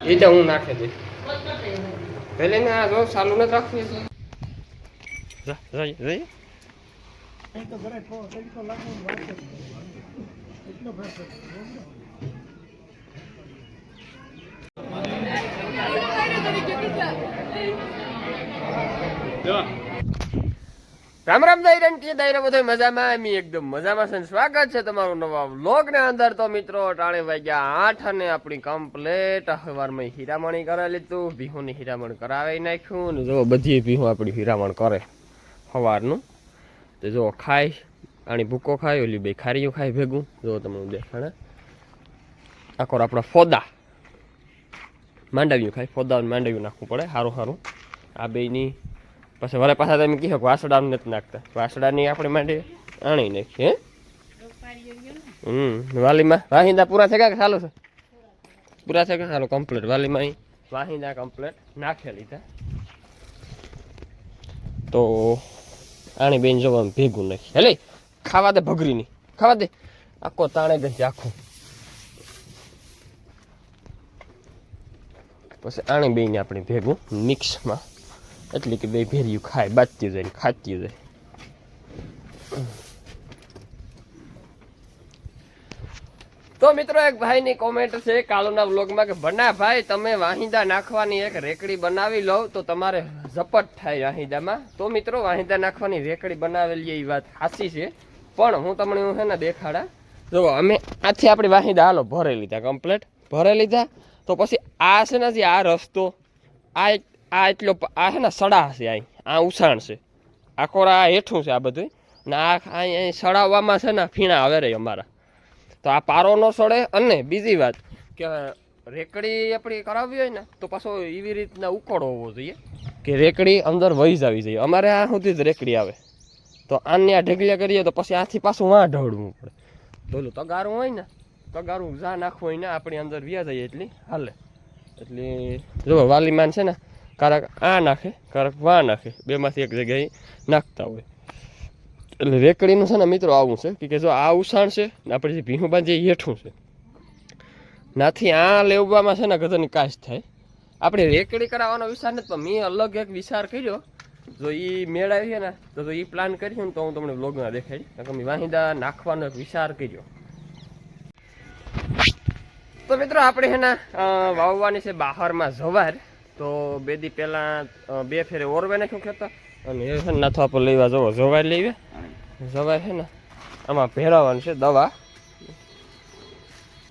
એ તો હું નાખી દઈશ પેલે ને આ જો ચાલુ નથી રાખવું રામ રામ દાયરા કે દાયરા બધો મજામાં એમ એકદમ મજામાં છે. સ્વાગત છે તમારું નવા વ્લોગ ને અંદર. તો મિત્રો ટાણે વાગ્યા 8 અને આપણી કમ્પ્લેટ સવારમાં હીરામણી કરાવી લીધું. ભીહુની હીરામણ કરાવી નાખ્યું ને જો બધી ભીહું આપણી હીરામણ કરે સવારનું. તો જો ખાય આની ભૂકો ખાય, ઓલી બે ખારીઓ ખાય ભેગું. જો તમને દેખાડે આખો આપણા ફોદા માંડવ્યું ખાય, ફોદા માંડવ્યું નાખવું પડે સારું સારું. આ બેની પછી વરે પાછા તમે કહો વાસડાનું નથી નાખતા, વાસડાની આપણે માંડી આણી નાખીએ. વાલીમાં વાહિંદા પૂરા થઈ ગયા કે ચાલુ છે? પૂરા થઈ ગયા, ચાલો કમ્પ્લીટ. વાલીમાં વાહિંદા કમ્પ્લીટ નાખી લીધા. તો આણી બેન જોવા ભેગું નાખી હેલે ખાવા દે, ભગરીની ખાવા દે, આખો તાણે દે આખું. પછી આણી બેન આપણે ભેગું મિક્સમાં એટલે કે બે ભેર્યું ખાય, બાજતી જાય ખાતી જાય. તો મિત્રો એક ભાઈની કોમેન્ટ છે કાલુના વ્લોગમાં કે બના ભાઈ તમે વાહિંદા નાખવાની એક રેકડી બનાવી લો તો તમારે ઝપટ થાય વાહિંદામાં. તો મિત્રો વાહિંદા નાખવાની રેકડી બનાવેલી એ વાત સાચી છે, પણ હું તમને છે ને દેખાડા. જો અમે આથી આપણી વાહિંદા હાલો ભરે લીધા, કમ્પ્લીટ ભરે લીધા. તો પછી આ છે ને આ રસ્તો આ એટલો આ છે ને સડા છે, આ ઉછાણ છે, આખોરા આ હેઠું છે આ બધું. ને આ સડાવવામાં છે ને ફીણા આવે રે અમારા. તો આ પારો ન સડે. અને બીજી વાત કે રેકડી આપણી કરાવવી હોય ને તો પાછો એવી રીતના ઉકળો હોવો જોઈએ કે રેકડી અંદર વહી જવી જોઈએ. અમારે આ સુધી જ રેકડી આવે તો આને આ ઢેગલિયા કરીએ તો પછી આથી પાછું વાં ઢળવું પડે. તો ઓલું તગારું હોય ને, તગારું જા નાખવું હોય ને આપણી અંદર વ્યા જઈએ એટલી હાલે. એટલે જો વાલીમાન છે ને કારક આ નાખે કારક વા નાખે, બેમાંથી એક જગ્યાએ નાખતા હોય. એટલે રેકડીનું છે ને મિત્રો આવું છે કે જો આ ઉછાણ છે ને આપણે જે ભીહું બાંધીએ હેઠું છે, નાથી આ લેવામાં છે ને ગધરની કાશ થાય. આપણે રેકડી કરાવવાનો વિચાર નથી, પણ મેં અલગ એક વિચાર કર્યો. જો એ મેળાવીએ ને તો એ પ્લાન કર્યો ને તો હું તમને વ્લોગમાં દેખાડી. મેં વાહિંદા નાખવાનો એક વિચાર કર્યો. તો મિત્રો આપણે એના વાવવાની છે બહારમાં જવાર. તો બે દી પહેલાં 2 ફેરે ઓરવે નાખ્યું ખેતર. અને એ છે ને નાથો આપણે લેવા જવો જવાર લઈએ. જવાર છે ને આમાં ભેળવવાનું છે દવા.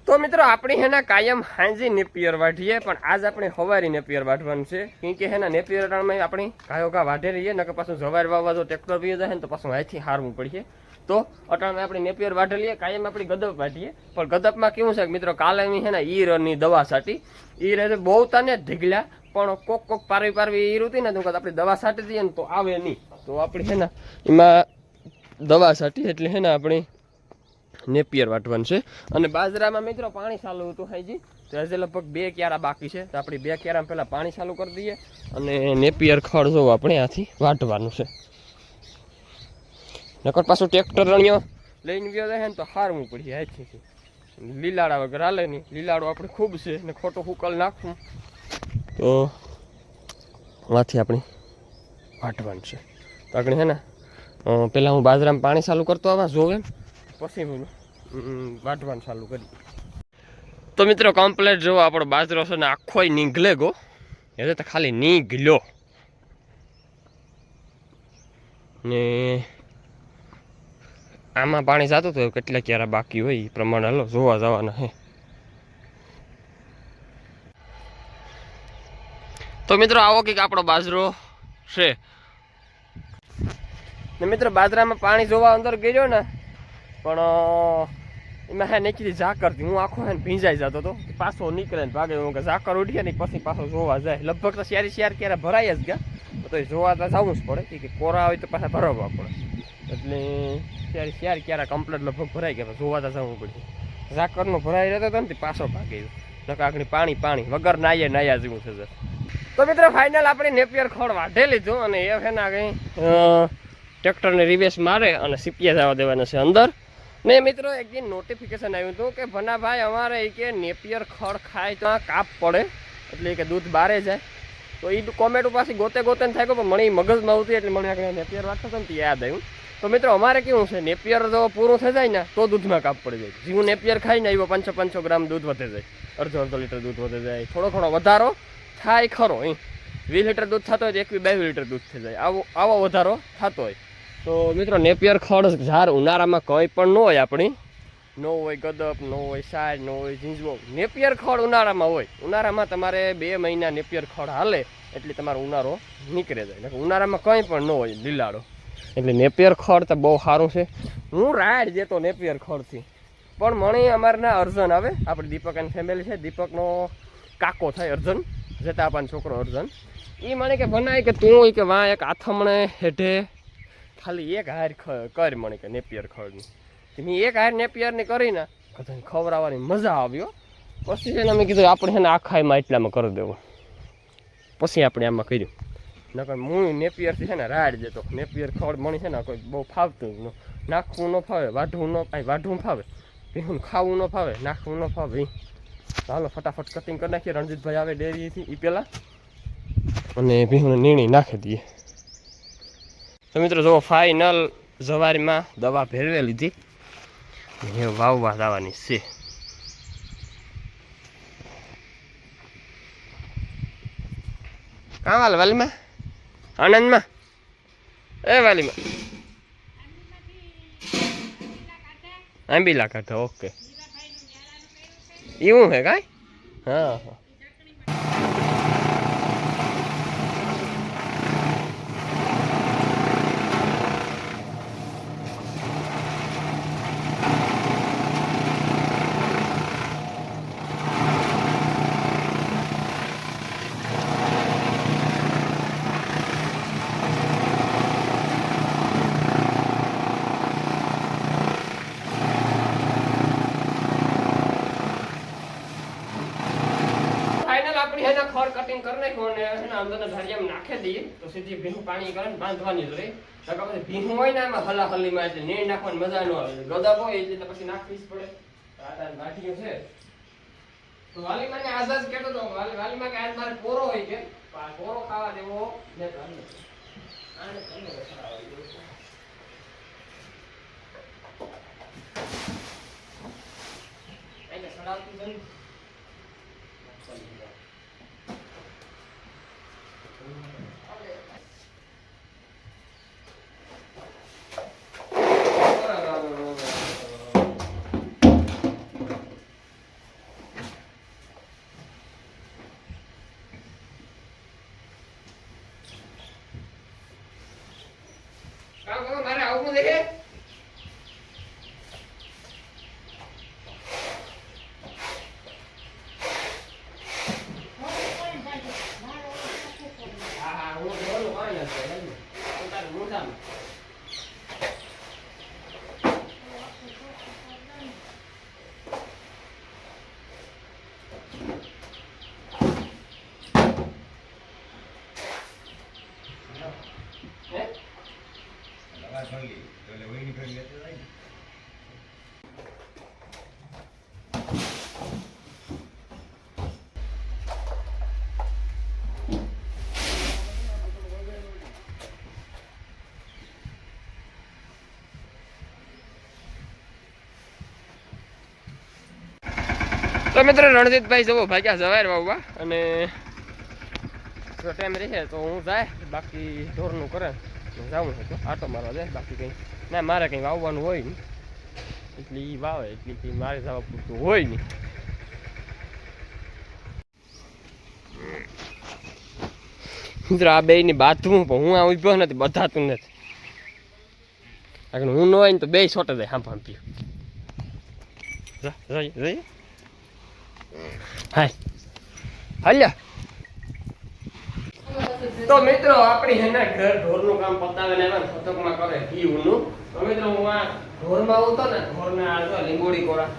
તો મિત્રો આપણે હેના કાયમ હાંજી નેપિયર વાઢીએ, પણ આજ આપણે હવારી નેપિયર વાઢવાનું છે. કેમ કે હેના નેપિયર ટાણમાં આપણે ગાયો ઘા વાઢે રહીએ ને કે પાછું જવાર વાવવા જો ટ્રેક્ટર પીએ જાય ને તો પાછું અહીંથી હારવું પડશે. તો અટાણમાં આપણે નેપિયર વાઢે લઈએ, કાયમ આપણી ગદપ વાઢીએ. પણ ગદપમાં કેવું છે કે મિત્રો કાલે એમ છે ને ઈરની દવા છાંટી. ઈર બહુ તને ઢીગલ્યા, પણ કોક પારવી ઈર હતી ને તો આપણે દવા છાંટી દઈએ ને તો આવે નહીં. તો આપણે છે ને એમાં દવા છાંટી એટલે છે ને આપણે નેપિયર વાટવાનું છે. અને બાજરામાં મિત્રો પાણી ચાલુ હતું હાઈજી, તો આજે લગભગ 2 ક્યારા બાકી છે. તો આપણે 2 ક્યારામાં પહેલાં પાણી ચાલુ કરી દઈએ અને નેપિયર ખડ જો આપણે આથી વાટવાનું છે. નકર પાછું ટ્રેક્ટર રણિયો લઈને ગયો જાય ને તો હારવું પડી હાથથી. લીલાડા વગર હાલે નહીં. લીલાડો આપણે ખૂબ છે ને ખોટું હુકલ નાખવું તો આથી આપણે વાટવાનું છે. તો આપણે છે ને પહેલાં હું બાજરામાં પાણી ચાલુ કરતો આવા જોવે પછી હું વાટવાનું ચાલુ કરી. તો મિત્રો કમ્પ્લેટ જો આપણો બાજરો છે ને આખો નીંગલે ગો, એ તો ખાલી નીંગલ્યો ને આમાં પાણી જતું હતું. કેટલા ક્યારા બાકી હોય એ પ્રમાણે હાલો જોવા જવાના હે. તો મિત્રો આવો કંઈક આપણો બાજરો છે. ને મિત્રો બાજરામાં પાણી જોવા અંદર ગયો ને, પણ એમાં હે નીકળી ઝાકરથી હું આખો હે ભીંજાઈ જતો હતો. પાછો નીકળે ને ભાગે. હું કે ઝાકર ઉઠીએ ને પછી પાછો જોવા જાય. લગભગ તો શિયાર ક્યારે ભરાઈ જ ગયા, તો જોવા તો જવું જ પડે કે કોરા હોય તો પાછા ભરવા પડે. એટલે શિયાર ક્યારે કમ્પ્લેટ લગભગ ભરાઈ ગયા, જોવા તો જવું પડે. ઝાકરનો ભરાઈ રહેતો હતો ને પાછો ભાગી ગયો. આગળ પાણી વગર નાયા જેવું છે. તો મિત્રો ફાઇનલ આપણે નેપિયર ખડ વાઢે લીધું અને એ છે ને કંઈ ટ્રેક્ટરને રિવેસ મારે અને સીપિયા જવા દેવાના છે અંદર. ને મિત્રો એક દિન નોટિફિકેશન આવ્યું હતું કે ભનાભાઈ અમારે કે નેપિયર ખડ ખાય તો કાપ પડે એટલે કે દૂધ બારે જાય. તો એ કોમેન્ટ પાછી ગોતે ગોતે થાય પણ મને મગજમાં આવતી એટલે મને આગળ નેપિયર વાંચતો હતો ને તે યાદ આવ્યું. તો મિત્રો અમારે કેવું છે, નેપિયર જો પૂરું થઈ જાય ને તો દૂધમાં કાપ પડી જાય. જેવું નેપિયર ખાઈ ને એવો 500 ગ્રામ દૂધ વધે જાય, અડધો લીટર દૂધ વધે જાય. થોડો વધારો થાય ખરો, 20 લીટર દૂધ થતો હોય તો 21-22 લીટર દૂધ થઈ જાય, આવો વધારો થતો હોય. તો મિત્રો નેપિયર ખડ ઝાર ઉનાળામાં કંઈ પણ ન હોય, આપણી ન હોય ગદપ, ન હોય સાર, ન હોય ઝીંઝવો. નેપિયર ખડ ઉનાળામાં હોય. ઉનાળામાં તમારે 2 મહિના નેપિયર ખડ હાલે એટલે તમારો ઉનાળો નીકળે જાય. ઉનાળામાં કંઈ પણ ન હોય લીલાડો, એટલે નેપિયર ખડ તો બહુ સારું છે. હું રાડ જતો નેપિયર ખડથી, પણ મને અમારના અર્જન આવે, આપણે દીપક એન્ડ ફેમિલી છે, દીપકનો કાકો થાય અર્જન, જતા આપણને છોકરો અર્જન. એ મને કે બનાય કે તું કે વાં એક આથમણે હેઠે ખાલી એક હાર કર, મને કે નેપિયર ખડની. મેં એક હાર નેપિયરની કરીને બધાને ખવડાવવાની મજા આવ્યો. પછી છે ને અમે કીધું આપણે છે ને આખાઈમાં એટલામાં કરી દેવું. પછી આપણે આમાં કર્યું. નકર હું નેપિયરથી છે ને રાડ જતો. નેપિયર ખડ મણી છે ને કોઈ બહુ ફાવતું ન, નાખવું ન ફાવે, વાઢવું ફાવે, ભીહું ખાવું ન ફાવે, નાખવું ન ફાવે. ચાલો ફટાફટ કટિંગ કરી નાખીએ. રણજીતભાઈ આવે ડેરીથી એ પહેલાં, અને ભીહુંને નીણી નાખી દઈએ. તો મિત્રો જો ફાઇનલ જવારીમાં દવા ભેરવે લીધી, એ વાવવા જવાની છે. કાં વાલ વાલીમાં, આનંદમાં, એ વાલીમાં આંબીલા કાંઠા. ઓકે, એવું હે કાંઈ? હા હા. ખડ કટિંગ કરી નાખ્યું અને અંદર ધારિયામાં નાખી દઈએ તો સીધી ભીનું પાણી કરીને બાંધવાની જ રહી. પછી ભીનું હોય ને એમાં હલાહલીમાં એટલે નીણ નાખવાની મજા ન આવે. ગદપ હોય એટલે પછી નાખવી જ પડે. આ નાઠિયું છે તો વાલીમાં ને આઝાદ કહેતો હતો, વાલીમાં કે આજ મારે પોરો હોય કે પોરો ખાવા દેવો ને આને તમને ખરાવી દઉં. એટલે સડાવતું છે. મારે આવું દેખે તો મિત્રો રણજીતભાઈ જવો ભાગ્યા જવાય વાવવા, અને જો ટાઈમ રહે તો હું જાય, બાકી ઢોરનું કરે જાઉં છે તો આટો મારવા જાય. બાકી કંઈ ના, મારે કંઈ વાવવાનું હોય નહીં એટલે એ વાવે, એટલે કંઈ મારે જવા પૂરતું હોય નહીં. મિત્રો આ બેયની બાથવું પણ હું આ ઉભ્યો નથી, બધાતું નથી. હું ન હોય ને તો બે છોટે જાય હાંભ પીવું. જોઈએ હાય હાલ્યા. તો મિત્રો આપણી હેના ઘર ઢોરનું કામ પતાવીને એમાં ખતકમાં કરે ઘીનું. તો મિત્રો હું આ ઢોરમાં આવતો ને, ઢોરને આ લીંબોડી કોરા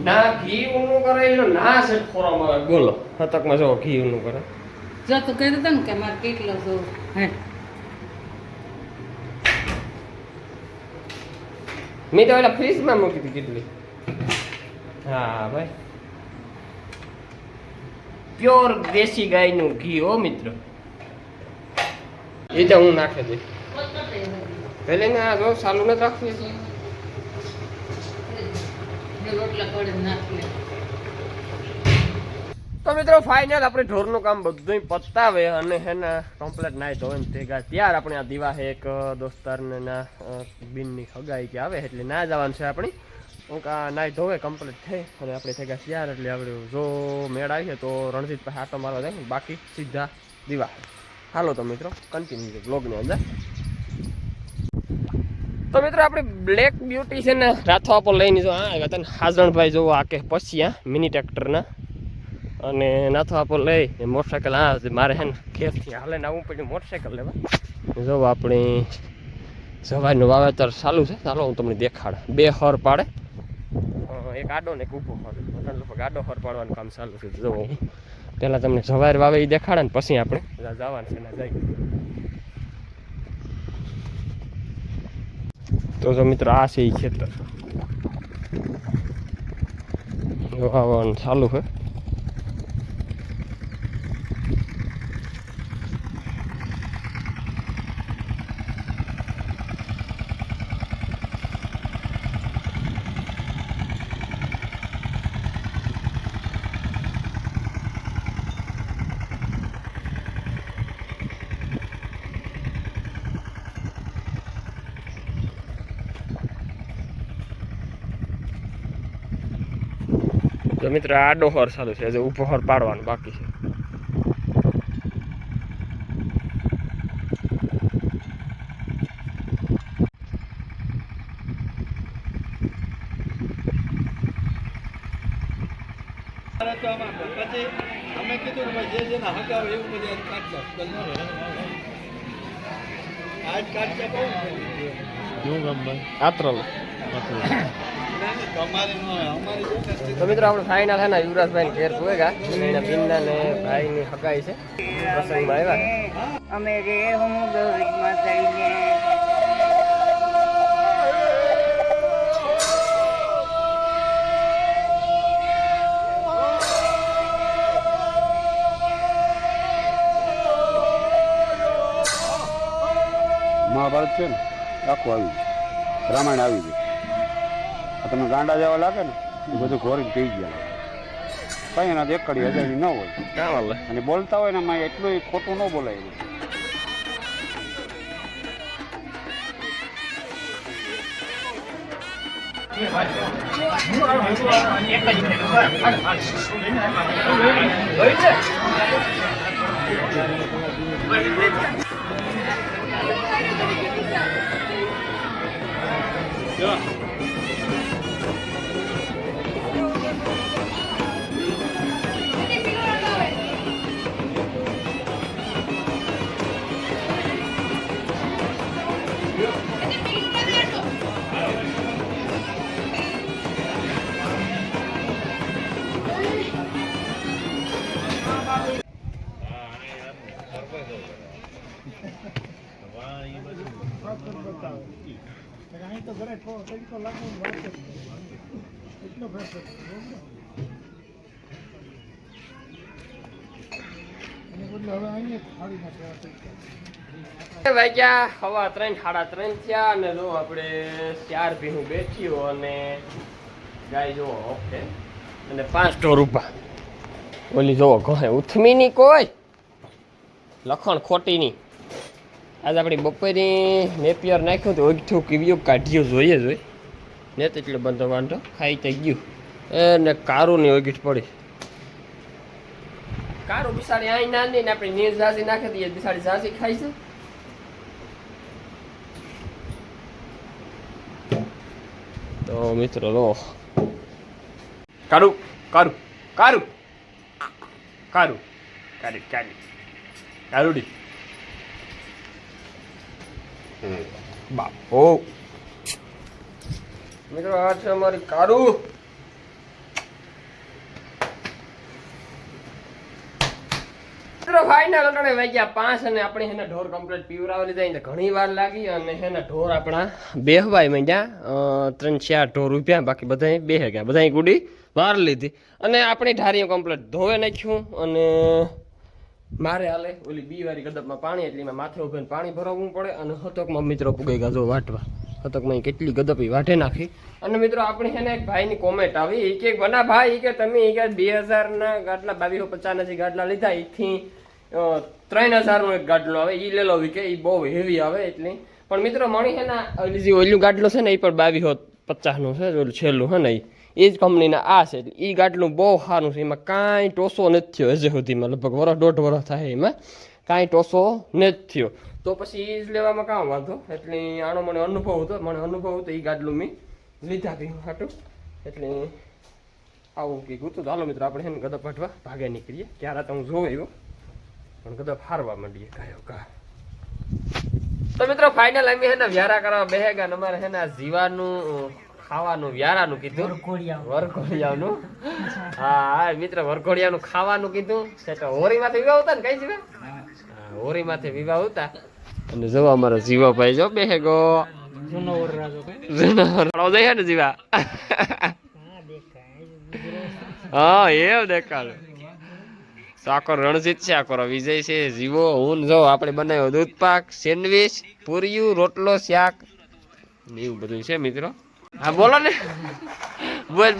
ના ઘી ઊનું કરે એનો ના સેટ ખોરામાં આવે. બોલો ખતકમાં જો ઘી ઊનું કરે. જો તો કહી દેતા ને કે મારે કેટલો જો હે મેં તો એલા ફ્રીજમાં મૂકી હતી કેટલી. હા ભાઈ પ્યોર દેશી ગાયનું ઘી હો મિત્રો. એ તો હું નાખી દઈશ પેલે ને આ જો ચાલુ નથી રાખવી તો મિત્રો ફાઇનલ આપણે ઢોરનું કામ બધું પતાવે અને હેને કમ્પ્લીટ નાઈ ધોવે ભેગા ત્યાર આપણે આ દિવાહે એક દોસ્તારને ના બિનની હગાઈ કે આવે એટલે ના જવાનું છે આપણી નાઈ ધોવે કમ્પ્લીટ થઈ અને આપણે થઈ ગયા ત્યાર એટલે આપણે જો મેળ આવીએ તો રણજીત પાસે આટો મારવા જાય બાકી સીધા દિવાહે. હાલો તો મિત્રો કન્ટિન્યુ બ્લોગની અંદર. તો મિત્રો આપણે બ્લેક બ્યુટી છે ને રાથવા પર લઈને જો હા હતા ને હાજરણભાઈ જોવો આ કે પછી મિની ટ્રેક્ટરના અને નાથવા પર લઈ મોટરસાઇકલ હા મારે હે ને ખેતથી હાલે ને આવવું પડ્યું મોટરસાઇકલ લેવા. જો આપણી સવારનું વાવેતર ચાલુ છે. ચાલો હું તમને દેખાડ. 2 હર પાડે એક આડો ને એક ઊભો હર લગભગ આડો હર પાડવાનું કામ ચાલુ છે. જો હું પહેલાં તમને સવાર વાવે એ દેખાડે ને પછી આપણે જવાનું છે ને જઈએ. તો જો મિત્રો આ છે એ ખેતર વાવવાનું ચાલુ છે. તો મિત્રો આડો હર ચાલુ છે હજુ ઊભો હર પાડવાનું બાકી છે. અમે કીધું જે જેના હક આવે એવું બધું આજ કાઢતા બહુ આત્રલ. તો મિત્રો આપણે ફાઇનલ છે ને યુવરાજભાઈ ઘેર પોએગા એના બિન્ના ને ભાઈની હગાઈ છે પ્રસંગમાં આવ્યા. અમે રે હું ગરીબમાં થઈને મહાભારત છે ને આખું આવી રામાયણ આવી ગયું. આ તમે ગાંડા જેવા લાગે ને એ બધું ઘોરીને પી ગયા. કઈ એના એકડી હજારી ન હોય અને બોલતા હોય ને એમાં એટલું ખોટું ન બોલાય. વાગ્યા 3:30 3:30 થયા અને જો આપણે 4 ભીનું બેઠ્યું અને ગાય જો ઓકે અને 5 ઢોર ઊભા. ઓલી જોવો ઘરે ઉથમીની કોઈ લખણ ખોટીની. આજે આપણી બપોરની નેપિયર નાખ્યું તો ઓગઠું કીવ્યું કાઢ્યું જોઈએ જોઈ ને તેટલો બંધો વાંધો ખાઈ થઈ ગયું એને કારુંની ઓગીઠ પડી. કારું બિસાડી અહીં નાની ને આપણે નીર ઝાઝી નાખી દઈએ બિસાડી ઝાઝી ખાઈ છે. તો મિત્રો લો કારું કારું કારું કારું કારી કારી કારુડી બાપો મિત્રો આ છે અમારી કારું. મિત્રો મિત્રો ફાઇનલ અટાણે વાગ્યા 5 અને આપણે હેને ઢોર કમ્પ્લીટ પીવરાવી લીધા એટલે ઘણી વાર લાગી અને હેને ઢોર આપણા બેહવાય માંડ્યા 3-4 ઢોર ઉભ્યા બાકી બધા બેહે ગયા બધા ગુડી વાર લીધી અને આપણી ઢારીઓ કમ્પ્લીટ ધોવે નાખ્યું અને મારે હાલે ઓલી બી વાળી ગદપમાં પાણી એટલે એમાં માથે ઉભીને પાણી ભરાવવું પડે અને હતકમાં મિત્રો પુગાઈ ગયા જો વાટવા હતકમાં કેટલી ગદપી વાટે નાખી અને મિત્રો આપણી છે ને એક ભાઈની કોમેન્ટ આવી એ કે બના ભાઈ એ કે તમે એ કે 2000 ના ગાડલા 2250 ના જે ગાડલા લીધા એથી 3000 નો એક ગાડલો આવે એ લેલો કે એ બહુ હેવી આવે એટલે પણ મિત્રો મણી છે ને ઓલી જે ઓલું ગાડલો છે ને એ પણ 2250 નું છે ઓલું છેલ્લું હે ને એ જ કંપનીના આ છે એટલે એ ગાડલું બહુ સારું છે એમાં કાંઈ ટોસો નથી થયો હજી સુધીમાં લગભગ વર્ષ 1.5 વર્ષ થાય એમાં કાંઈ ટોસો નથી થયો તો પછી એ જ લેવામાં કામ વાંધો એટલે આનો મને અનુભવ હતો એ ગાડલું મેં લીધા પી હાટું એટલે આવું કંઈક હતું તો હાલો મિત્રો આપણે છે ને ગદપ હાટવા ભાગે નીકળીએ ક્યારે તો હું જોઈ આવ્યો પણ ગદપ હારવા માંડીએ કાયો કા તો મિત્રો ફાઇનલ અમે છે ને વ્યારા કરવા બેહે ગયા અમારે છે ને આ જીવાનું ખાવાનું વ્યારાનું કીધું વરઘોડિયાનું હા મિત્ર વરઘોડિયાનું ખાવાનું કીધું તો હોરીમાંથી વિવાહ હતા ને કઈ જીવા હોરીમાંથી વિવાહ હતા અને જો અમારા જીવાભાઈ જો બેહે ગો જૂનો જઈએ ને જીવા હા એવ દેખાડે સાકર રણજીત છે આકોરો વિજય છે જીવો હું જો આપણે બનાવ્યો દૂધ પાક સેન્ડવીચ પૂરિયું રોટલો શાક એવું બધું છે મિત્રો હા બોલો ને બોલ